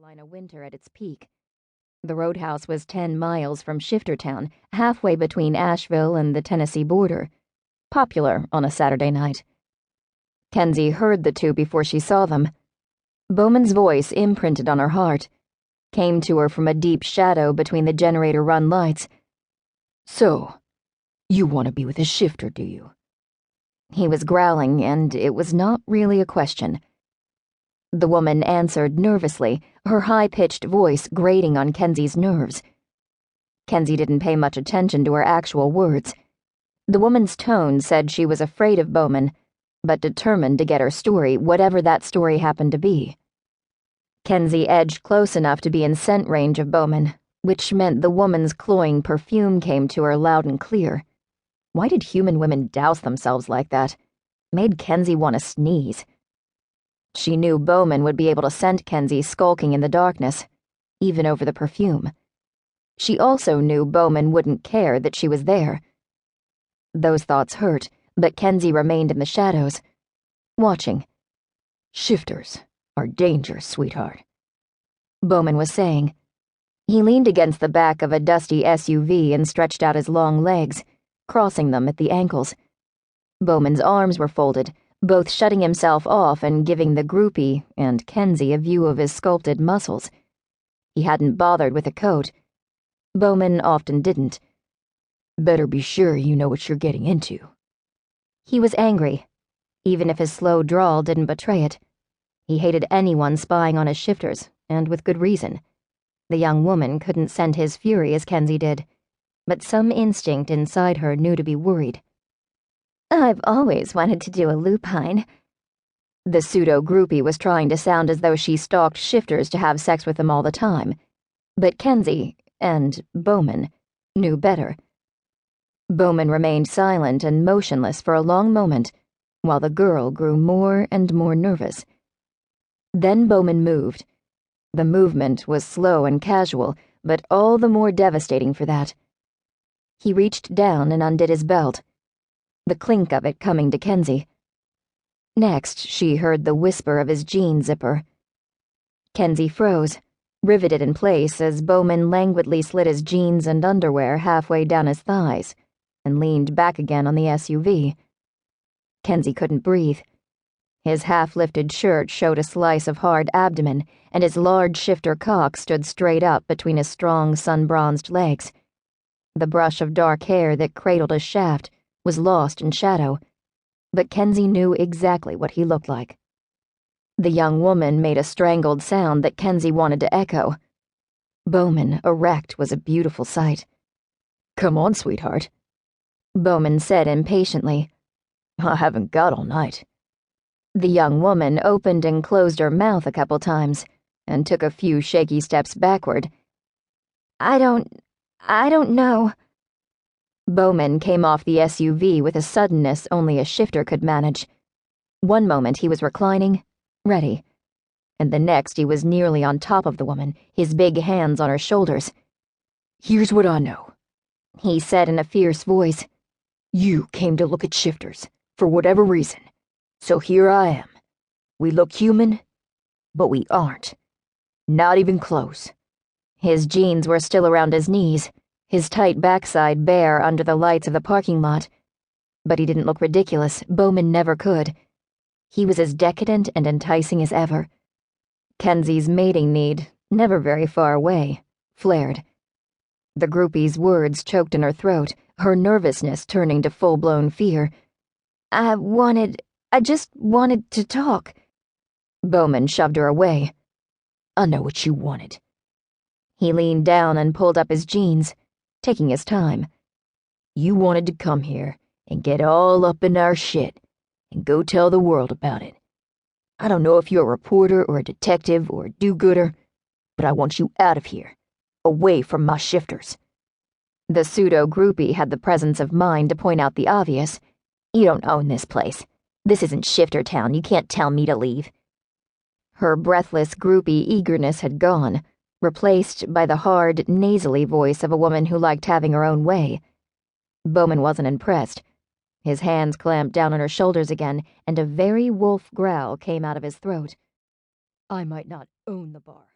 Carolina winter at its peak. The roadhouse was 10 miles from Shiftertown, halfway between Asheville and the Tennessee border. Popular on a Saturday night. Kenzie heard the two before she saw them. Bowman's voice imprinted on her heart, came to her from a deep shadow between the generator-run lights. "So, you want to be with a shifter, do you?" He was growling, and it was not really a question. The woman answered nervously, her high-pitched voice grating on Kenzie's nerves. Kenzie didn't pay much attention to her actual words. The woman's tone said she was afraid of Bowman, but determined to get her story, whatever that story happened to be. Kenzie edged close enough to be in scent range of Bowman, which meant the woman's cloying perfume came to her loud and clear. Why did human women douse themselves like that? Made Kenzie want to sneeze. She knew Bowman would be able to scent Kenzie skulking in the darkness, even over the perfume. She also knew Bowman wouldn't care that she was there. Those thoughts hurt, but Kenzie remained in the shadows, watching. "Shifters are dangerous, sweetheart," Bowman was saying. He leaned against the back of a dusty SUV and stretched out his long legs, crossing them at the ankles. Bowman's arms were folded, both shutting himself off and giving the groupie and Kenzie a view of his sculpted muscles. He hadn't bothered with a coat. Bowman often didn't. "Better be sure you know what you're getting into." He was angry, even if his slow drawl didn't betray it. He hated anyone spying on his shifters, and with good reason. The young woman couldn't scent his fury as Kenzie did, but some instinct inside her knew to be worried. "I've always wanted to do a lupine." The pseudo-groupie was trying to sound as though she stalked shifters to have sex with them all the time, but Kenzie, and Bowman, knew better. Bowman remained silent and motionless for a long moment, while the girl grew more and more nervous. Then Bowman moved. The movement was slow and casual, but all the more devastating for that. He reached down and undid his belt, the clink of it coming to Kenzie. Next, she heard the whisper of his jean zipper. Kenzie froze, riveted in place as Bowman languidly slid his jeans and underwear halfway down his thighs and leaned back again on the SUV. Kenzie couldn't breathe. His half-lifted shirt showed a slice of hard abdomen, and his large shifter cock stood straight up between his strong, sun-bronzed legs. The brush of dark hair that cradled his shaft was lost in shadow, but Kenzie knew exactly what he looked like. The young woman made a strangled sound that Kenzie wanted to echo. Bowman, erect, was a beautiful sight. "Come on, sweetheart," Bowman said impatiently. "I haven't got all night." The young woman opened and closed her mouth a couple times and took a few shaky steps backward. I don't know." Bowman came off the SUV with a suddenness only a shifter could manage. One moment he was reclining, ready, and the next he was nearly on top of the woman, his big hands on her shoulders. "Here's what I know," he said in a fierce voice. "You came to look at shifters, for whatever reason. So here I am. We look human, but we aren't. Not even close." His jeans were still around his knees, his tight backside bare under the lights of the parking lot. But he didn't look ridiculous. Bowman never could. He was as decadent and enticing as ever. Kenzie's mating need, never very far away, flared. The groupie's words choked in her throat, her nervousness turning to full-blown fear. I just wanted to talk." Bowman shoved her away. "I know what you wanted." He leaned down and pulled up his jeans, taking his time. "You wanted to come here and get all up in our shit and go tell the world about it. I don't know if you're a reporter or a detective or a do-gooder, but I want you out of here, away from my shifters." The pseudo-groupie had the presence of mind to point out the obvious. "You don't own this place. This isn't Shiftertown. You can't tell me to leave." Her breathless groupie eagerness had gone, replaced by the hard, nasally voice of a woman who liked having her own way. Bowman wasn't impressed. His hands clamped down on her shoulders again, and a very wolf growl came out of his throat. "I might not own the bar,